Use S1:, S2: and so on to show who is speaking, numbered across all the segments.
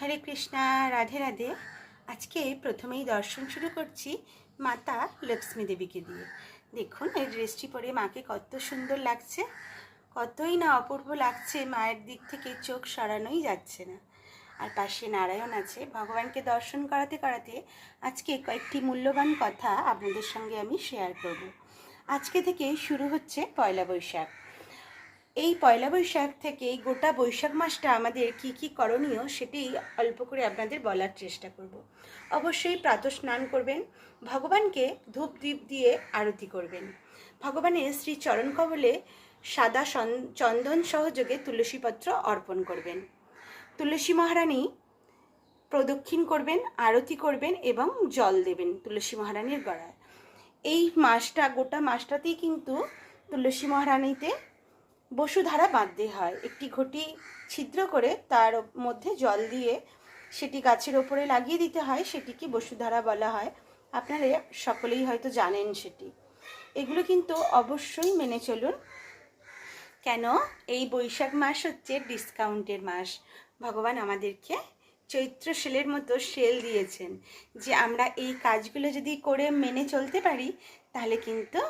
S1: হরে কৃষ্ণা, রাধে রাধে। আজকে প্রথমেই দর্শন শুরু করছি মাতা লক্ষ্মী দেবীকে দিয়ে। দেখুন এই ড্রেসটি পরে মাকে কত সুন্দর লাগছে, কতই না অপূর্ব লাগছে, মায়ের দিক থেকে চোখ সরানোই যাচ্ছে না। আর পাশে নারায়ণ আছে। ভগবানকে দর্শন করাতে করাতে আজকে কয়েকটি মূল্যবান কথা আপনাদের সঙ্গে আমি শেয়ার করব। আজকে থেকে শুরু হচ্ছে পয়লা বৈশাখ। এই পয়লা বৈশাখ থেকে গোটা বৈশাখ মাসটা আমাদের কি কি করণীয় সেটি অল্প করে আপনাদের বলার চেষ্টা করব। অবশ্যই প্রাতঃস্নান করবেন, ভগবানকে ধূপ দ্বীপ দিয়ে আরতি করবেন, ভগবানের শ্রী চরণ কমলে সাদা চন্দন সহযোগে তুলসীপত্র অর্পণ করবেন, তুলসী মহারানী প্রদক্ষিণ করবেন, আরতি করবেন এবং জল দেবেন তুলসী মহারানীর গড়ায়। এই মাসটা, গোটা মাসটাতেই কিন্তু তুলসী মহারানীতে বসুধারা বাঁধতে হয়। একটি ঘটি ছিদ্র করে তার মধ্যে জল দিয়ে সেটি গাছের ওপরে লাগিয়ে দিতে হয়, সেটিকে বসুধারা বলা হয়। আপনারা সকলেই হয়তো জানেন সেটি। এগুলো কিন্তু অবশ্যই মেনে চলুন। কেন? এই বৈশাখ মাস হচ্ছে ডিসকাউন্টের মাস। ভগবান আমাদেরকে চৈত্র সেলের মতো সেল দিয়েছেন যে আমরা এই কাজগুলো যদি করে মেনে চলতে পারি তাহলে কিন্তু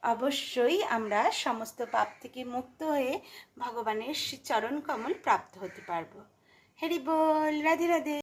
S1: অবশ্যই আমরা সমস্ত পাপ থেকে মুক্ত হয়ে ভগবানের চরণ কমল প্রাপ্ত হতে পারবো। হরি বল, রাধে রাধে।